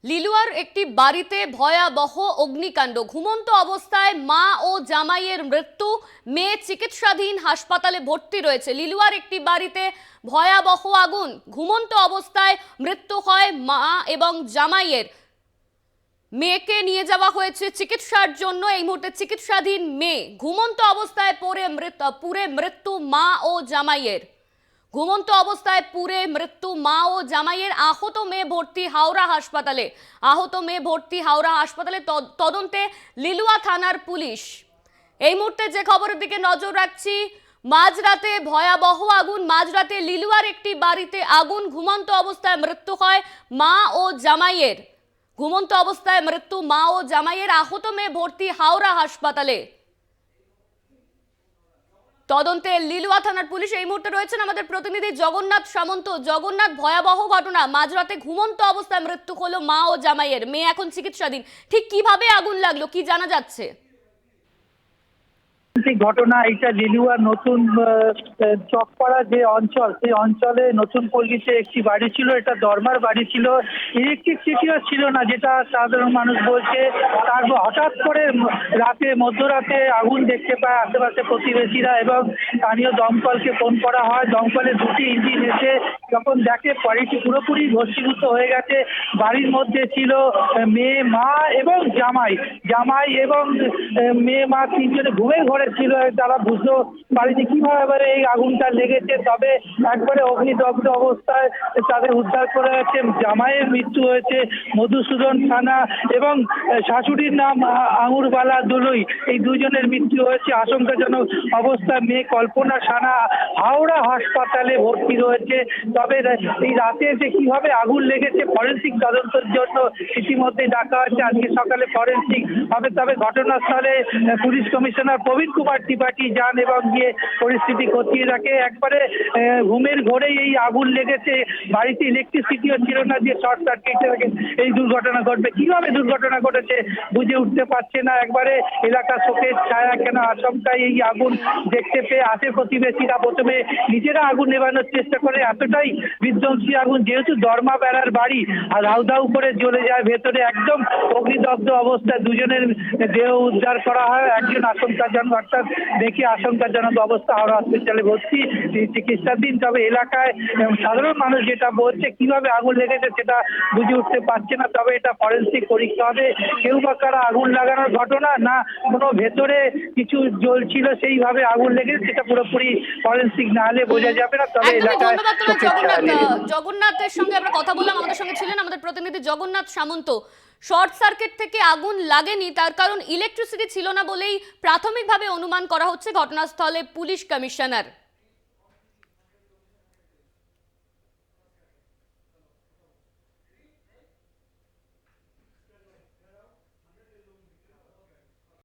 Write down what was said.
লিলুয়ার একটি বাড়িতে ভয়াবহ অগ্নিকাণ্ড। ঘুমন্ত অবস্থায় মা ও জামাইয়ের মৃত্যু, মেয়ে চিকিৎসাধীন হাসপাতালে ভর্তি রয়েছে। লিলুয়ার একটি বাড়িতে ভয়াবহ আগুন, ঘুমন্ত অবস্থায় মৃত্যু হয় মা এবং জামাইয়ের। মেয়েকে নিয়ে যাওয়া হয়েছে চিকিৎসার জন্য। এই মুহূর্তে চিকিৎসাধীন মেয়ে, ঘুমন্ত অবস্থায় পুড়ে মৃত্যু মা ও জামাইয়ের। ঘুমন্ত অবস্থায় পুড়ে মৃত্যু মা ও জামাইয়ের। আহত মেয়ে ভর্তি হাওড়া হাসপাতালে। তদন্তে লিলুয়া থানার পুলিশ। এই মুহূর্তে যে খবরের দিকে নজর রাখছি, মাঝরাতে ভয়াবহ আগুন। মাঝরাতে লিলুয়ার একটি বাড়িতে আগুন, ঘুমন্ত অবস্থায় মৃত্যু হয় মা ও জামাইয়ের। আহত মেয়ে ভর্তি হাওড়া হাসপাতালে। তদন্তে লিলুয়া থানার পুলিশ। এই মুহূর্তে রয়েছেন আমাদের প্রতিনিধি জগন্নাথ সামন্ত। জগন্নাথ, ভয়াবহ ঘটনা, মাঝরাতে ঘুমন্ত অবস্থায় মৃত্যু হলো মা ও জামাইয়ের। মেয়ে এখন চিকিৎসাধীন। ঠিক কিভাবে আগুন লাগলো, কি জানা যাচ্ছে? ঘটনা এটা লিলুয়ার নতুন চকপাড়া যে অঞ্চল, সেই অঞ্চলে নতুন পল্লীতে একটি বাড়ি ছিল। এটা দরমার বাড়ি ছিল, ইলেকট্রিসিটিও ছিল না, যেটা সাধারণ মানুষ বলছে। তারপর হঠাৎ করে মধ্যরাতে আগুন দেখতে পায় আশেপাশে প্রতিবেশীরা এবং স্থানীয় দমকলকে ফোন করা হয়। দমকলের দুটি ইঞ্জিন এসে যখন দেখে বাড়িটি পুরোপুরি ভস্মীভূত হয়ে গেছে। বাড়ির মধ্যে ছিল মেয়ে, মা এবং জামাই এবং মেয়ে, মা তিনজনে ঘুমের ঘরে ছিল। তারা বুঝতে পারেনি কিভাবে এই আগুনটা লেগেছে। তবে একবারে অগ্নিদগ্ধ অবস্থায় তাদের উদ্ধার করা হয়েছে। জামাইয়ের মৃত্যু হয়েছে মধুসূদন থানা এবং শাশুড়ির নাম আঙুরবালা দলুই। এই দুজনের মৃত্যু হয়েছে আশঙ্কাজনক অবস্থায়। মেয়ে কল্পনা সানা হাওড়া হাসপাতালে ভর্তি রয়েছে। তবে এই রাতে যে কিভাবে আগুন লেগেছে ফরেন্সিক তদন্তের জন্য ইতিমধ্যে ডাকা হয়েছে। আজকে সকালে ফরেন্সিক হবে। তবে ঘটনাস্থলে পুলিশ কমিশনার প্রবীণ কুমার ত্রিপাঠী যান এবং গিয়ে পরিস্থিতি খতিয়ে রাখে। একবারে ঘুমের ঘোরেই এই আগুন লেগেছে। বাড়িতে ইলেকট্রিসিটিও ছিল না, যে শর্ট সার্কিটে এই দুর্ঘটনা ঘটবে। কিভাবে দুর্ঘটনা ঘটেছে বুঝে উঠতে পারছে না। একবারে এলাকা শোকের ছায়া, কেন আশঙ্কায় এই আগুন দেখতে পেয়ে আসে প্রতিবেশীরা। প্রথমে নিজেরা আগুন নেভানোর চেষ্টা করে। এতটাই বিধ্বংসী আগুন, যেহেতু দরমা বেড়ার বাড়ি, আর দাউ দাউ করে জ্বলে যায় ভেতরে। একদম অগ্নিদগ্ধ অবস্থায় দুজনের দেহ উদ্ধার করা হয়। একজন আশঙ্কাজনক, অর্থাৎ দেখে আশঙ্কাজনক অবস্থা, হাওড়া হসপিটালে ভর্তি, চিকিৎসাধীন। তবে এলাকায় সাধারণ মানুষ যেটা বলছে কিভাবে আগুন লেগেছে সেটা বুঝে উঠতে পারছে না। তবে এটা ফরেন্সিক পরীক্ষা হবে। কেউ বা কারা আগুন লাগানোর ঘটনা, না কোনো ভেতরে কিছু জ্বলছিল সেইভাবে আগুন লেগেছে, সেটা পুরোপুরি ফরেন্সিক না হলে বোঝা যাবে না। তবে এলাকায় জগন্নাথের সঙ্গে আমরা কথা বললাম। আমাদের সঙ্গে ছিলেন আমাদের প্রতিনিধি জগন্নাথ সামন্ত। শর্ট সার্কিট থেকে আগুন লাগেনি, তার কারণ ইলেকট্রিসিটি ছিল না বলেই প্রাথমিকভাবে অনুমান করা হচ্ছে ঘটনাস্থলে পুলিশ কমিশনার।